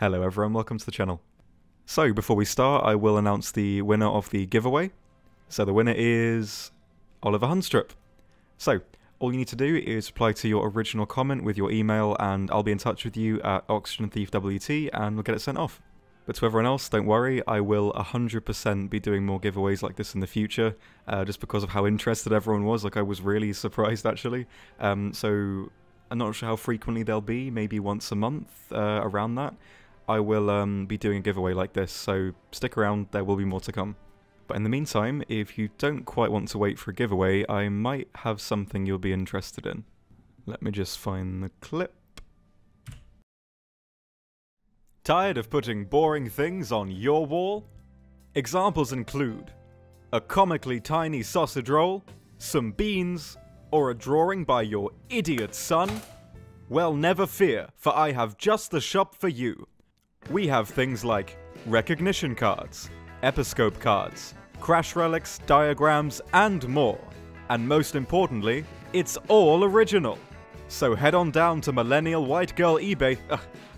Hello everyone, welcome to the channel. So before we start, I will announce the winner of the giveaway. So the winner is Oliver Hunstrip. So all you need to do is reply to your original comment with your email and I'll be in touch with you at OxygenThiefWT and we'll get it sent off. But to everyone else, don't worry, I will 100% be doing more giveaways like this in the future, just because of how interested everyone was. Like, I was really surprised actually. So I'm not sure how frequently they'll be, maybe once a month, around that. I will be doing a giveaway like this, so stick around, there will be more to come. But in the meantime, if you don't quite want to wait for a giveaway, I might have something you'll be interested in. Let me just find the clip. Tired of putting boring things on your wall? Examples include a comically tiny sausage roll, some beans, or a drawing by your idiot son? Well, never fear, for I have just the shop for you. We have things like recognition cards, episcope cards, crash relics, diagrams, and more. And most importantly, it's all original. So head on down to Millennial White Girl eBay,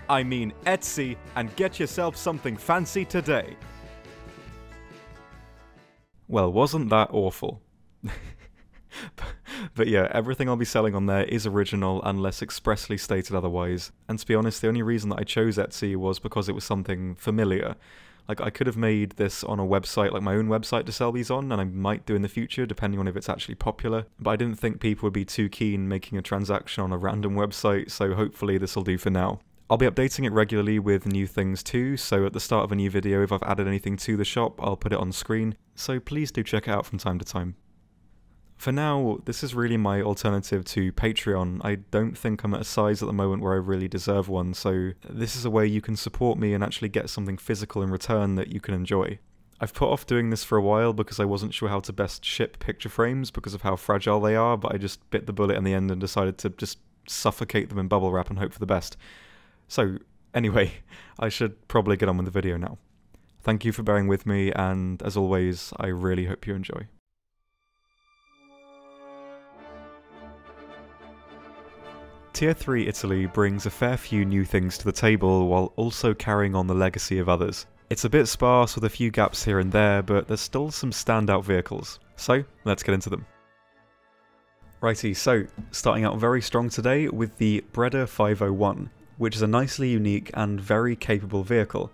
I mean Etsy, and get yourself something fancy today. Well, wasn't that awful? But yeah, everything I'll be selling on there is original unless expressly stated otherwise. And to be honest, the only reason that I chose Etsy was because it was something familiar. Like, I could have made this on a website, like my own website to sell these on, and I might do in the future, depending on if it's actually popular. But I didn't think people would be too keen making a transaction on a random website, so hopefully this will do for now. I'll be updating it regularly with new things too, so at the start of a new video, if I've added anything to the shop, I'll put it on screen, so please do check it out from time to time. For now, this is really my alternative to Patreon. I don't think I'm at a size at the moment where I really deserve one, so this is a way you can support me and actually get something physical in return that you can enjoy. I've put off doing this for a while because I wasn't sure how to best ship picture frames because of how fragile they are, but I just bit the bullet in the end and decided to just suffocate them in bubble wrap and hope for the best. So, anyway, I should probably get on with the video now. Thank you for bearing with me, and as always, I really hope you enjoy. Tier 3 Italy brings a fair few new things to the table while also carrying on the legacy of others. It's a bit sparse with a few gaps here and there, but there's still some standout vehicles. So, let's get into them. Righty, so, starting out very strong today with the Beretta 501. Which is a nicely unique and very capable vehicle.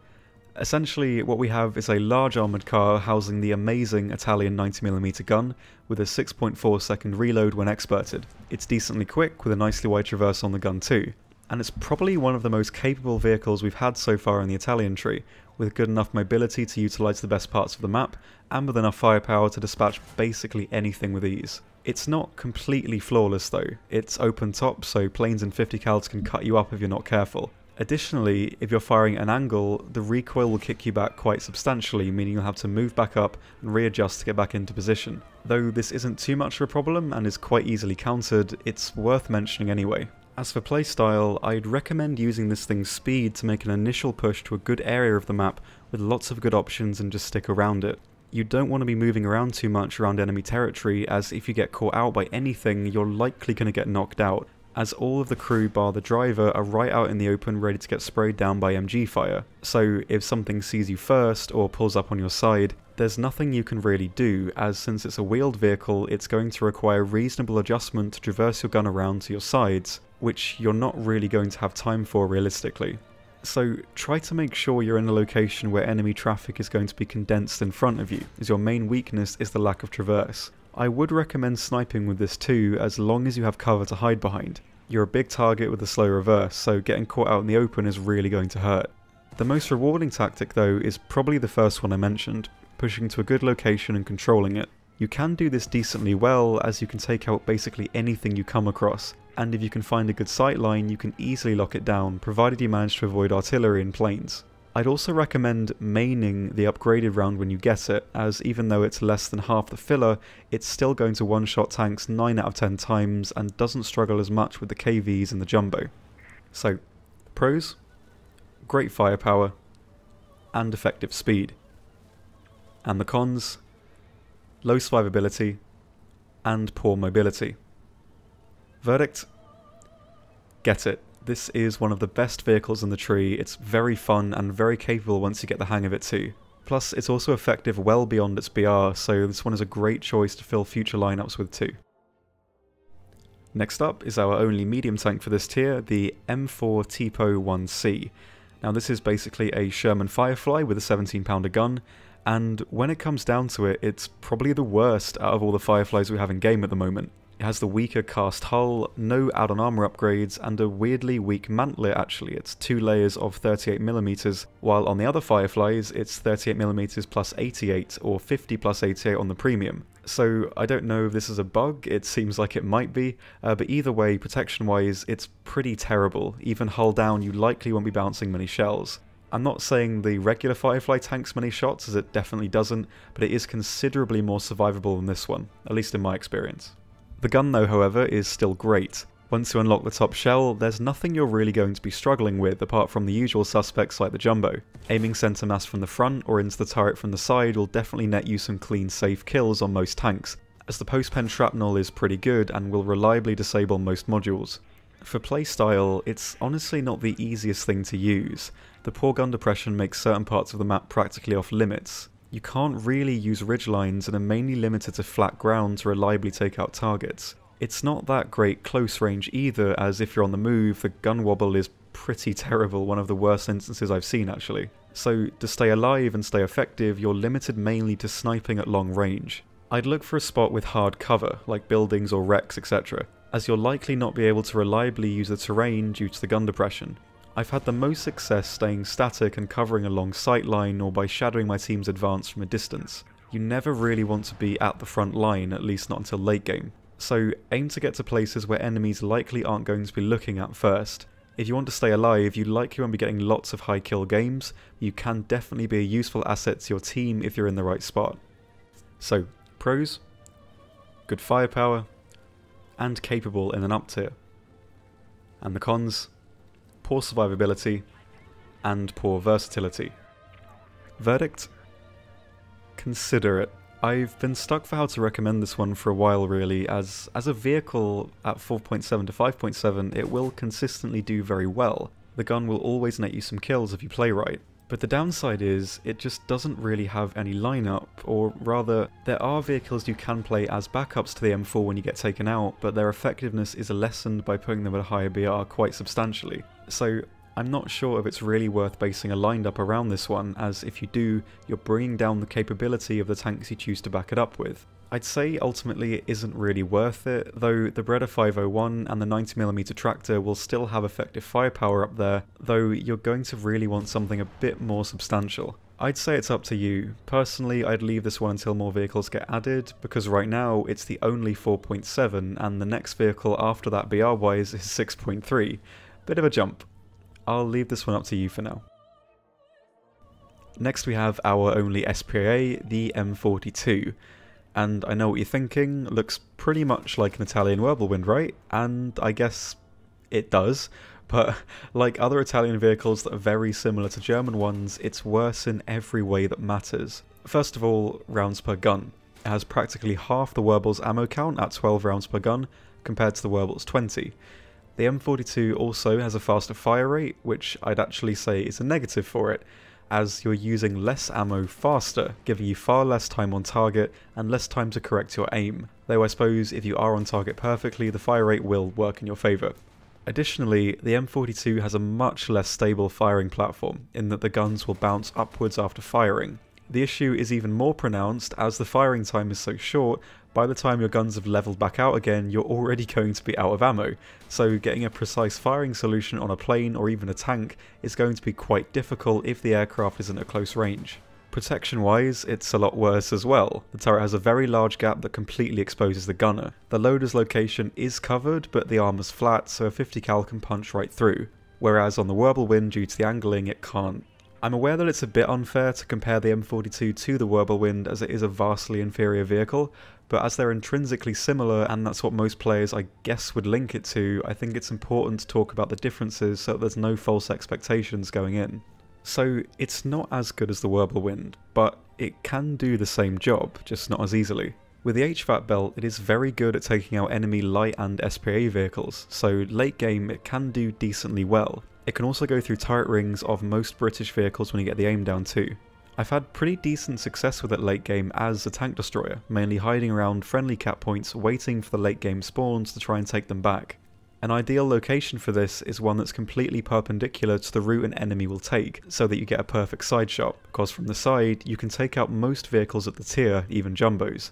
Essentially, what we have is a large armoured car housing the amazing Italian 90mm gun with a 6.4 second reload when experted. It's decently quick with a nicely wide traverse on the gun too, and it's probably one of the most capable vehicles we've had so far in the Italian tree, with good enough mobility to utilise the best parts of the map, and with enough firepower to dispatch basically anything with ease. It's not completely flawless though, it's open top so planes and 50 cals can cut you up if you're not careful. Additionally, if you're firing at an angle, the recoil will kick you back quite substantially, meaning you'll have to move back up and readjust to get back into position. Though this isn't too much of a problem and is quite easily countered, it's worth mentioning anyway. As for playstyle, I'd recommend using this thing's speed to make an initial push to a good area of the map with lots of good options and just stick around it. You don't want to be moving around too much around enemy territory, as if you get caught out by anything, you're likely going to get knocked out, as all of the crew bar the driver are right out in the open ready to get sprayed down by MG fire. So if something sees you first or pulls up on your side, there's nothing you can really do, as since it's a wheeled vehicle, it's going to require reasonable adjustment to traverse your gun around to your sides, which you're not really going to have time for realistically. So try to make sure you're in a location where enemy traffic is going to be condensed in front of you, as your main weakness is the lack of traverse. I would recommend sniping with this too, as long as you have cover to hide behind. You're a big target with a slow reverse, so getting caught out in the open is really going to hurt. The most rewarding tactic though is probably the first one I mentioned, pushing to a good location and controlling it. You can do this decently well, as you can take out basically anything you come across, and if you can find a good sight line you can easily lock it down, provided you manage to avoid artillery and planes. I'd also recommend maining the upgraded round when you get it, as even though it's less than half the filler, it's still going to one-shot tanks 9 out of 10 times and doesn't struggle as much with the KVs and the jumbo. So, pros? Great firepower, and effective speed. And the cons? Low survivability, and poor mobility. Verdict? Get it. This is one of the best vehicles in the tree. It's very fun and very capable once you get the hang of it too. Plus, it's also effective well beyond its BR, so this one is a great choice to fill future lineups with too. Next up is our only medium tank for this tier, the M4 Tipo 1C. Now this is basically a Sherman Firefly with a 17-pounder gun, and when it comes down to it, it's probably the worst out of all the Fireflies we have in game at the moment. It has the weaker cast hull, no add-on armor upgrades, and a weirdly weak mantlet actually. It's 2 layers of 38mm, while on the other Fireflies it's 38mm plus 88 or 50 plus 88 on the premium. So I don't know if this is a bug, it seems like it might be, but either way, protection-wise, it's pretty terrible. Even hull down, you likely won't be bouncing many shells. I'm not saying the regular Firefly tanks many shots, as it definitely doesn't, but it is considerably more survivable than this one, at least in my experience. The gun though, however, is still great. Once you unlock the top shell, there's nothing you're really going to be struggling with apart from the usual suspects like the Jumbo. Aiming centre mass from the front or into the turret from the side will definitely net you some clean safe kills on most tanks, as the post-pen shrapnel is pretty good and will reliably disable most modules. For playstyle, it's honestly not the easiest thing to use. The poor gun depression makes certain parts of the map practically off limits. You can't really use ridgelines and are mainly limited to flat ground to reliably take out targets. It's not that great close range either, as if you're on the move, the gun wobble is pretty terrible, one of the worst instances I've seen actually. So to stay alive and stay effective, you're limited mainly to sniping at long range. I'd look for a spot with hard cover, like buildings or wrecks, etc., as you'll likely not be able to reliably use the terrain due to the gun depression. I've had the most success staying static and covering a long sight line or by shadowing my team's advance from a distance. You never really want to be at the front line, at least not until late game. So aim to get to places where enemies likely aren't going to be looking at first. If you want to stay alive, you likely won't be getting lots of high kill games. You can definitely be a useful asset to your team if you're in the right spot. So, pros, good firepower, and capable in an up tier. And the cons, poor survivability, and poor versatility. Verdict? Consider it. I've been stuck for how to recommend this one for a while really, as a vehicle at 4.7 to 5.7 it will consistently do very well. The gun will always net you some kills if you play right. But the downside is, it just doesn't really have any lineup, or rather, there are vehicles you can play as backups to the M4 when you get taken out, but their effectiveness is lessened by putting them at a higher BR quite substantially. So I'm not sure if it's really worth basing a lineup around this one, as if you do, you're bringing down the capability of the tanks you choose to back it up with. I'd say ultimately it isn't really worth it, though the Beretta 501 and the 90mm tractor will still have effective firepower up there, though you're going to really want something a bit more substantial. I'd say it's up to you. Personally, I'd leave this one until more vehicles get added, because right now it's the only 4.7 and the next vehicle after that BR-wise is 6.3. Bit of a jump. I'll leave this one up to you for now. Next we have our only SPA, the M42. And I know what you're thinking, looks pretty much like an Italian whirlwind, right? And I guess it does, but like other Italian vehicles that are very similar to German ones, it's worse in every way that matters. First of all, rounds per gun. It has practically half the Werbel's ammo count at 12 rounds per gun, compared to the Werbel's 20. The M42 also has a faster fire rate, which I'd actually say is a negative for it, as you're using less ammo faster, giving you far less time on target and less time to correct your aim, though I suppose if you are on target perfectly, the fire rate will work in your favour. Additionally, the M42 has a much less stable firing platform, in that the guns will bounce upwards after firing. The issue is even more pronounced as the firing time is so short. By the time your guns have leveled back out again, you're already going to be out of ammo, so getting a precise firing solution on a plane or even a tank is going to be quite difficult if the aircraft isn't at close range. Protection wise, it's a lot worse as well. The turret has a very large gap that completely exposes the gunner. The loader's location is covered, but the armor's flat, so a 50 cal can punch right through, whereas on the Whirlwind, due to the angling, it can't. I'm aware that it's a bit unfair to compare the M42 to the Whirlwind, as it is a vastly inferior vehicle, but as they're intrinsically similar and that's what most players I guess would link it to, I think it's important to talk about the differences so that there's no false expectations going in. So it's not as good as the Whirlwind, but it can do the same job, just not as easily. With the HVAC belt, it is very good at taking out enemy light and SPA vehicles, so late game it can do decently well. It can also go through turret rings of most British vehicles when you get the aim down too. I've had pretty decent success with it late game as a tank destroyer, mainly hiding around friendly cap points waiting for the late game spawns to try and take them back. An ideal location for this is one that's completely perpendicular to the route an enemy will take, so that you get a perfect side shot, because from the side you can take out most vehicles at the tier, even jumbos.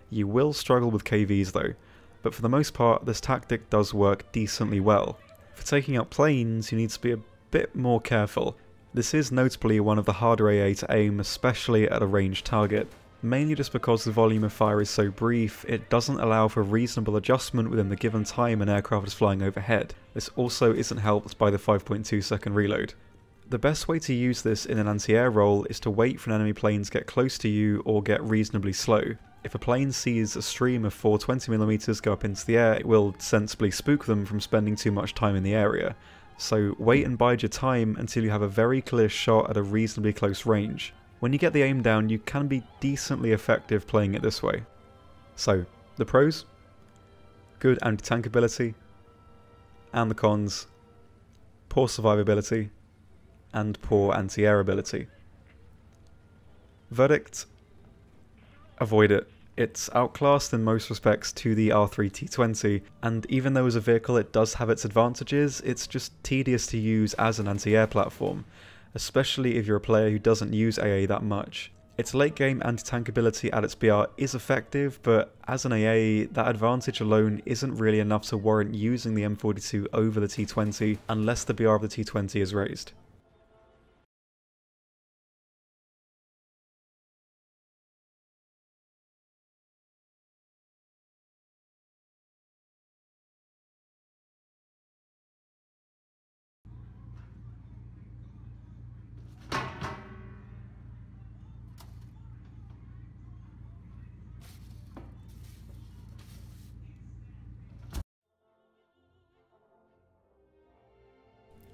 You will struggle with KVs though, but for the most part this tactic does work decently well. For taking out planes you need to be a bit more careful. This is notably one of the harder AA to aim, especially at a ranged target. Mainly just because the volume of fire is so brief, it doesn't allow for reasonable adjustment within the given time an aircraft is flying overhead. This also isn't helped by the 5.2 second reload. The best way to use this in an anti-air role is to wait for an enemy plane to get close to you or get reasonably slow. If a plane sees a stream of 420mm go up into the air, it will sensibly spook them from spending too much time in the area. So wait and bide your time until you have a very clear shot at a reasonably close range. When you get the aim down, you can be decently effective playing it this way. So, the pros? Good anti-tank ability, and the cons? Poor survivability, and poor anti-air ability. Verdict? Avoid it. It's outclassed in most respects to the R3T20, and even though as a vehicle it does have its advantages, it's just tedious to use as an anti-air platform, especially if you're a player who doesn't use AA that much. Its late game anti-tank ability at its BR is effective, but as an AA, that advantage alone isn't really enough to warrant using the M42 over the T20 unless the BR of the T20 is raised.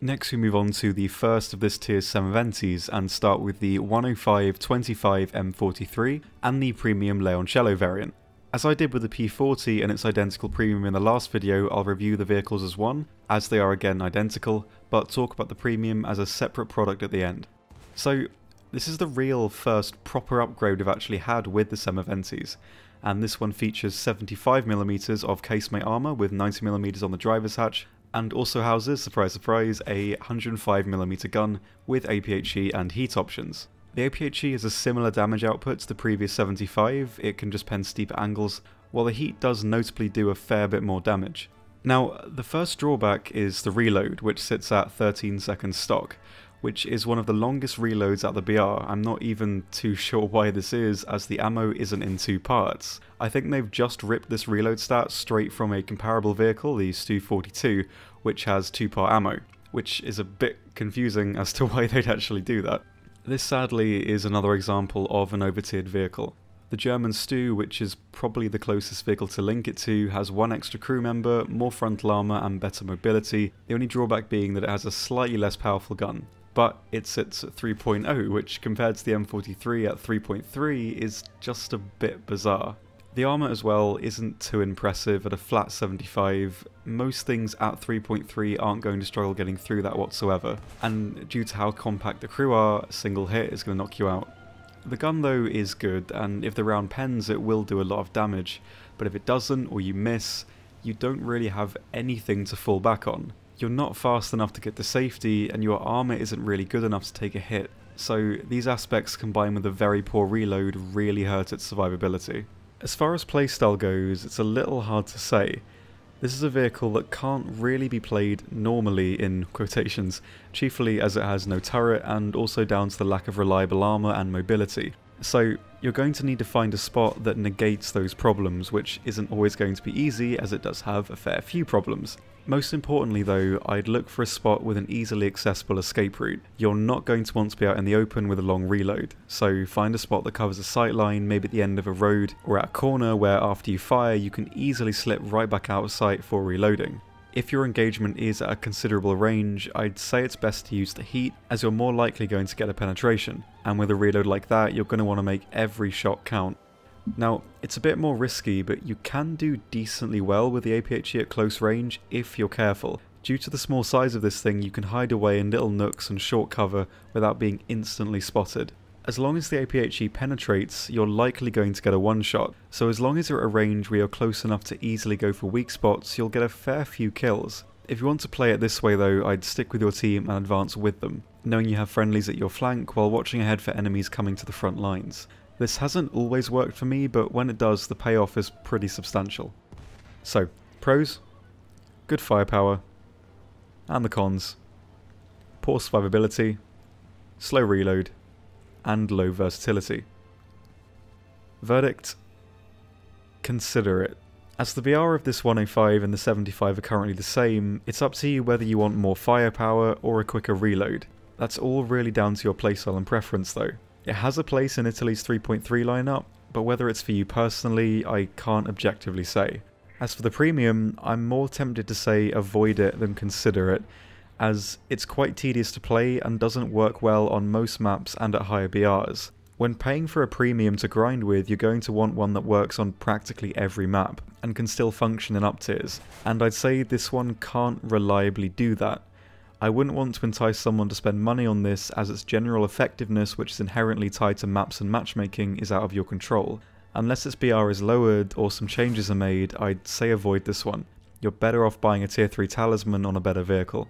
Next we move on to the first of this tier's 720s and start with the 105-25 M43 and the premium Leoncello variant. As I did with the P40 and its identical premium in the last video, I'll review the vehicles as one, as they are again identical, but talk about the premium as a separate product at the end. So this is the real first proper upgrade we've actually had with the 720s, and this one features 75mm of casemate armour with 90mm on the driver's hatch, and also houses, surprise surprise, a 105mm gun with APHE and heat options. The APHE has a similar damage output to the previous 75, it can just pen steep angles, while the heat does notably do a fair bit more damage. Now, the first drawback is the reload, which sits at 13 seconds stock, which is one of the longest reloads at the BR. I'm not even too sure why this is, as the ammo isn't in two parts. I think they've just ripped this reload stat straight from a comparable vehicle, the Stu-42, which has two-part ammo, which is a bit confusing as to why they'd actually do that. This sadly is another example of an over-tiered vehicle. The German Stu, which is probably the closest vehicle to link it to, has one extra crew member, more frontal armour and better mobility, the only drawback being that it has a slightly less powerful gun. But it sits at 3.0, which compared to the M43 at 3.3 is just a bit bizarre. The armour as well isn't too impressive at a flat 75, most things at 3.3 aren't going to struggle getting through that whatsoever, and due to how compact the crew are, a single hit is going to knock you out. The gun though is good, and if the round pens it will do a lot of damage, but if it doesn't or you miss, you don't really have anything to fall back on. You're not fast enough to get to safety, and your armour isn't really good enough to take a hit, so these aspects combined with a very poor reload really hurt its survivability. As far as playstyle goes, it's a little hard to say. This is a vehicle that can't really be played normally in quotations, chiefly as it has no turret and also down to the lack of reliable armour and mobility. So you're going to need to find a spot that negates those problems, which isn't always going to be easy as it does have a fair few problems. Most importantly though, I'd look for a spot with an easily accessible escape route. You're not going to want to be out in the open with a long reload, so find a spot that covers a sight line, maybe at the end of a road, or at a corner where after you fire you can easily slip right back out of sight for reloading. If your engagement is at a considerable range, I'd say it's best to use the heat, as you're more likely going to get a penetration, and with a reload like that you're going to want to make every shot count. Now, it's a bit more risky, but you can do decently well with the APHE at close range if you're careful. Due to the small size of this thing, you can hide away in little nooks and short cover without being instantly spotted. As long as the APHE penetrates, you're likely going to get a one-shot, so as long as you're at a range where you're close enough to easily go for weak spots, you'll get a fair few kills. If you want to play it this way though, I'd stick with your team and advance with them, knowing you have friendlies at your flank while watching ahead for enemies coming to the front lines. This hasn't always worked for me, but when it does, the payoff is pretty substantial. So, pros? Good firepower. And the cons. Poor survivability. Slow reload. And low versatility. Verdict? Consider it. As the BR of this 105 and the 75 are currently the same, it's up to you whether you want more firepower or a quicker reload. That's all really down to your playstyle and preference though. It has a place in Italy's 3.3 lineup, but whether it's for you personally, I can't objectively say. As for the premium, I'm more tempted to say avoid it than consider it, as it's quite tedious to play and doesn't work well on most maps and at higher BRs. When paying for a premium to grind with, you're going to want one that works on practically every map, and can still function in up tiers, and I'd say this one can't reliably do that. I wouldn't want to entice someone to spend money on this, as its general effectiveness, which is inherently tied to maps and matchmaking, is out of your control. Unless its BR is lowered or some changes are made, I'd say avoid this one. You're better off buying a tier 3 talisman on a better vehicle.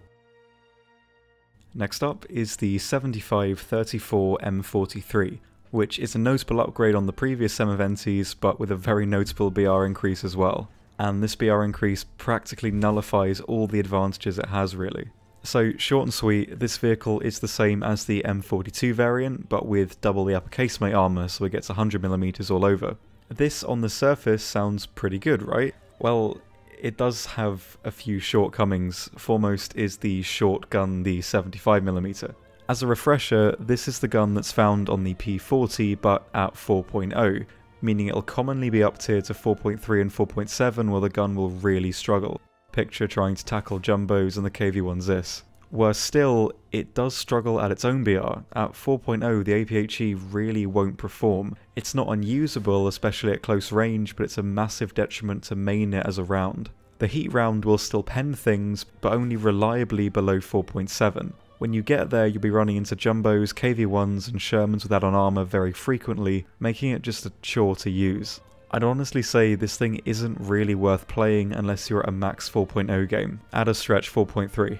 Next up is the 7534 M43, which is a notable upgrade on the previous Semiventis, but with a very notable BR increase as well. And this BR increase practically nullifies all the advantages it has really. So short and sweet, this vehicle is the same as the M42 variant, but with double the upper casemate armour, so it gets 100mm all over. This on the surface sounds pretty good, right? Well, it does have a few shortcomings. Foremost is the short gun, the 75mm. As a refresher, this is the gun that's found on the P40 but at 4.0, meaning it'll commonly be up tier to 4.3 and 4.7 where the gun will really struggle. Picture trying to tackle jumbos and the KV-1 Zis. Worse still, it does struggle at its own BR. At 4.0 the APHE really won't perform. It's not unusable, especially at close range, but it's a massive detriment to main it as a round. The heat round will still pen things, but only reliably below 4.7. When you get there, you'll be running into jumbos, KV-1s and Shermans with add-on armour very frequently, making it just a chore to use. I'd honestly say this thing isn't really worth playing unless you're at a max 4.0 game, at a stretch 4.3.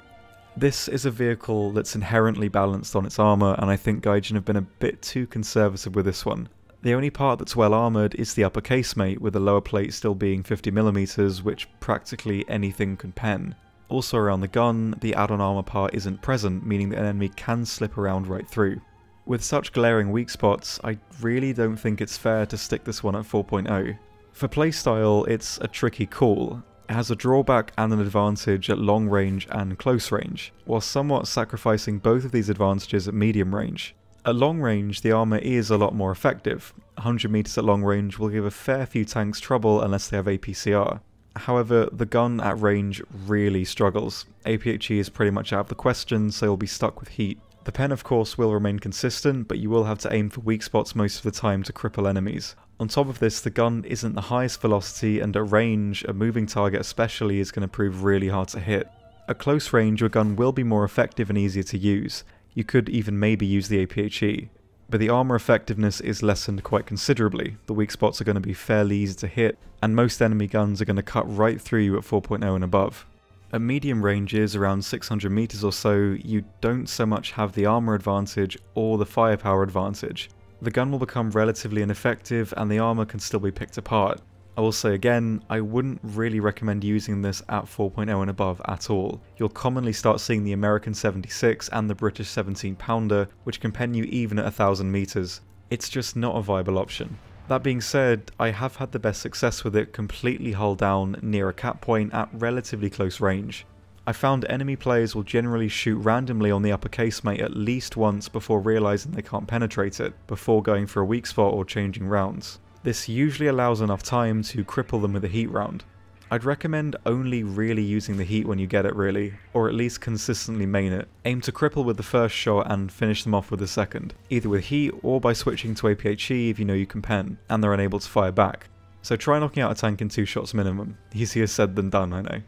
This is a vehicle that's inherently balanced on its armour, and I think Gaijin have been a bit too conservative with this one. The only part that's well armoured is the upper casemate, with the lower plate still being 50mm, which practically anything can pen. Also around the gun, the add-on armour part isn't present, meaning that an enemy can slip around right through. With such glaring weak spots, I really don't think it's fair to stick this one at 4.0. For playstyle, it's a tricky call. It has a drawback and an advantage at long range and close range, while somewhat sacrificing both of these advantages at medium range. At long range, the armour is a lot more effective. 100 meters at long range will give a fair few tanks trouble unless they have APCR. However, the gun at range really struggles. APHE is pretty much out of the question, so you'll be stuck with heat. The pen of course will remain consistent, but you will have to aim for weak spots most of the time to cripple enemies. On top of this, the gun isn't the highest velocity, and at range, a moving target especially is going to prove really hard to hit. At close range, your gun will be more effective and easier to use. You could even maybe use the APHE. But the armour effectiveness is lessened quite considerably. The weak spots are going to be fairly easy to hit, and most enemy guns are going to cut right through you at 4.0 and above. At medium ranges, around 600 meters or so, you don't so much have the armour advantage or the firepower advantage. The gun will become relatively ineffective and the armour can still be picked apart. I will say again, I wouldn't really recommend using this at 4.0 and above at all. You'll commonly start seeing the American 76 and the British 17 pounder, which can pen you even at 1000 meters. It's just not a viable option. That being said, I have had the best success with it completely hull down near a cap point at relatively close range. I found enemy players will generally shoot randomly on the upper casemate at least once before realising they can't penetrate it, before going for a weak spot or changing rounds. This usually allows enough time to cripple them with a heat round. I'd recommend only really using the heat when you get it really, or at least consistently main it. Aim to cripple with the first shot and finish them off with the second, either with heat or by switching to APHE if you know you can pen, and they're unable to fire back. So try knocking out a tank in 2 shots minimum. Easier said than done, I know.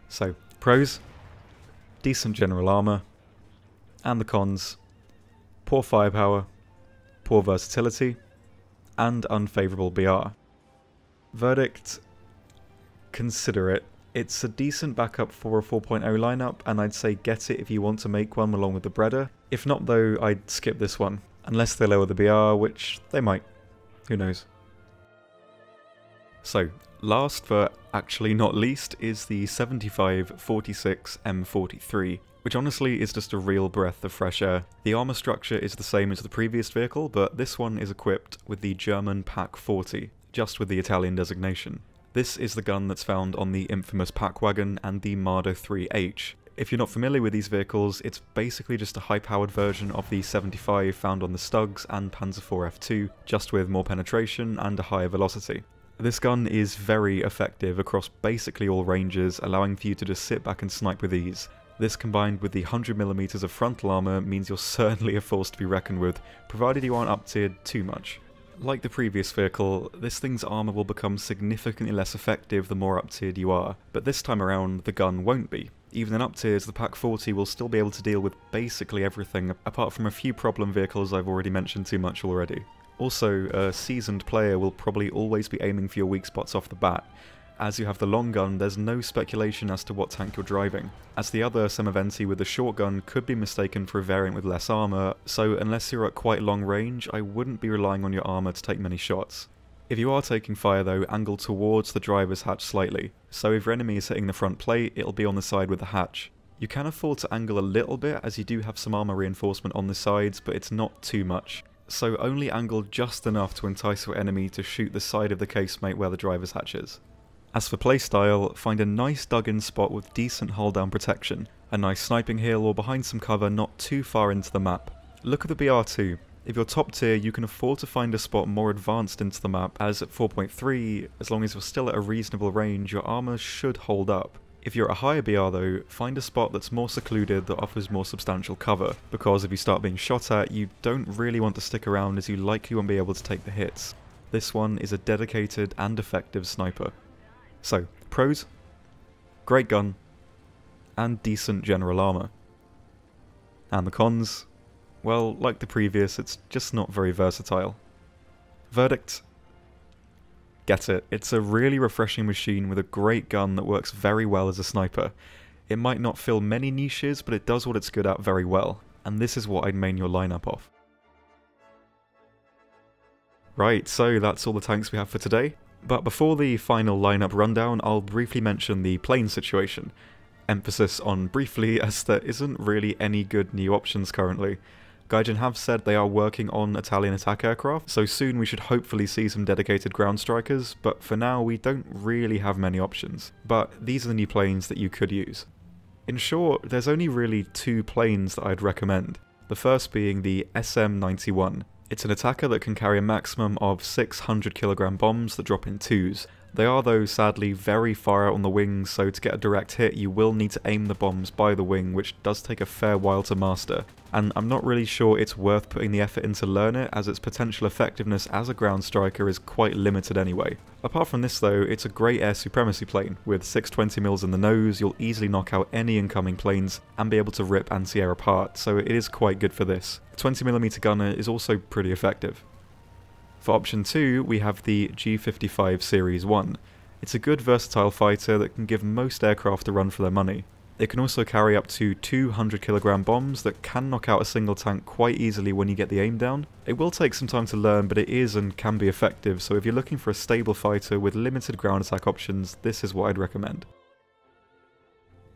So, pros: decent general armour, and the cons: poor firepower, poor versatility, and unfavourable BR. Verdict: consider it. It's a decent backup for a 4.0 lineup, and I'd say get it if you want to make one along with the Beretta. If not though, I'd skip this one, unless they lower the BR, which they might. Who knows. So, last but actually not least is the 75-46 M43, which honestly is just a real breath of fresh air. The armour structure is the same as the previous vehicle, but this one is equipped with the German Pak 40, just with the Italian designation. This is the gun that's found on the infamous Pak Wagon and the Marder 3H. If you're not familiar with these vehicles, it's basically just a high-powered version of the 75 found on the Stugs and Panzer IV F2, just with more penetration and a higher velocity. This gun is very effective across basically all ranges, allowing for you to just sit back and snipe with ease. This combined with the 100mm of frontal armour means you're certainly a force to be reckoned with, provided you aren't up-tiered too much. Like the previous vehicle, this thing's armour will become significantly less effective the more up-tiered you are, but this time around the gun won't be. Even in up-tiers, the Pak 40 will still be able to deal with basically everything, apart from a few problem vehicles I've already mentioned too much already. Also, a seasoned player will probably always be aiming for your weak spots off the bat. As you have the long gun, there's no speculation as to what tank you're driving, as the other Semaventi with the short gun could be mistaken for a variant with less armour, so unless you're at quite long range, I wouldn't be relying on your armour to take many shots. If you are taking fire though, angle towards the driver's hatch slightly, so if your enemy is hitting the front plate, it'll be on the side with the hatch. You can afford to angle a little bit as you do have some armour reinforcement on the sides, but it's not too much. So only angle just enough to entice your enemy to shoot the side of the casemate where the driver's hatch is. As for playstyle, find a nice dug-in spot with decent hull-down protection, a nice sniping hill or behind some cover not too far into the map. Look at the BR2. If you're top tier, you can afford to find a spot more advanced into the map, as at 4.3, as long as you're still at a reasonable range, your armour should hold up. If you're at a higher BR though, find a spot that's more secluded that offers more substantial cover, because if you start being shot at, you don't really want to stick around as you likely won't be able to take the hits. This one is a dedicated and effective sniper. So, pros: great gun, and decent general armour. And the cons? Well, like the previous, it's just not very versatile. Verdict: get it. It's a really refreshing machine with a great gun that works very well as a sniper. It might not fill many niches, but it does what it's good at very well, and this is what I'd main your lineup off. Right, so that's all the tanks we have for today. But before the final lineup rundown, I'll briefly mention the plane situation. Emphasis on briefly, as there isn't really any good new options currently. Gaijin have said they are working on Italian attack aircraft, so soon we should hopefully see some dedicated ground strikers, but for now we don't really have many options. But these are the new planes that you could use. In short, there's only really 2 planes that I'd recommend. The first being the SM-91. It's an attacker that can carry a maximum of 600 kg bombs that drop in 2s. They are though sadly very far out on the wings, so to get a direct hit you will need to aim the bombs by the wing, which does take a fair while to master. And I'm not really sure it's worth putting the effort in to learn it, as its potential effectiveness as a ground striker is quite limited anyway. Apart from this though, it's a great air supremacy plane. With 620mm in the nose, you'll easily knock out any incoming planes and be able to rip anti-air apart, so it is quite good for this. The 20mm gunner is also pretty effective. For option 2, we have the G55 Series 1. It's a good versatile fighter that can give most aircraft a run for their money. It can also carry up to 200 kg bombs that can knock out a single tank quite easily when you get the aim down. It will take some time to learn, but it is and can be effective, so if you're looking for a stable fighter with limited ground attack options, this is what I'd recommend.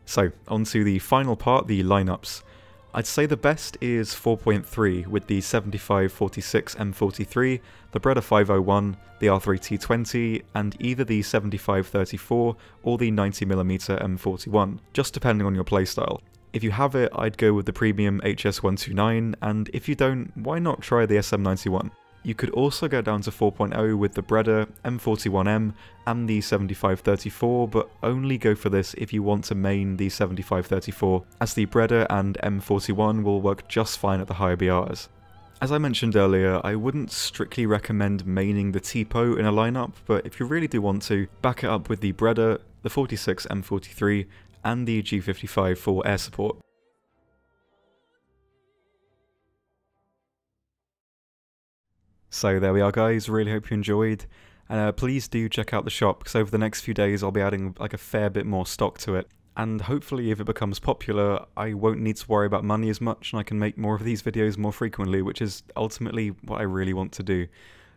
So, on to the final part, the lineups. I'd say the best is 4.3 with the 75-46 M43, the Beretta 501, the R3T20, and either the 75-34 or the 90mm M41, just depending on your playstyle. If you have it, I'd go with the premium HS129, and if you don't, why not try the SM91? You could also go down to 4.0 with the Beretta, M41M, and the 7534, but only go for this if you want to main the 7534, as the Beretta and M41 will work just fine at the higher BRs. As I mentioned earlier, I wouldn't strictly recommend maining the TPO in a lineup, but if you really do want to, back it up with the Beretta, the 46 M43, and the G55 for air support. So there we are guys, really hope you enjoyed, and please do check out the shop, because over the next few days I'll be adding like a fair bit more stock to it. And hopefully if it becomes popular, I won't need to worry about money as much and I can make more of these videos more frequently, which is ultimately what I really want to do.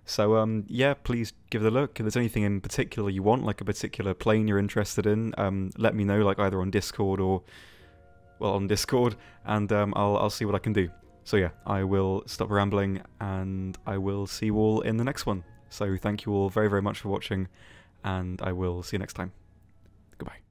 So yeah, please give it a look. If there's anything in particular you want, like a particular plane you're interested in, let me know, like either on Discord or, well, on Discord, and I'll see what I can do. So yeah, I will stop rambling and I will see you all in the next one. So thank you all very, very much for watching, and I will see you next time. Goodbye.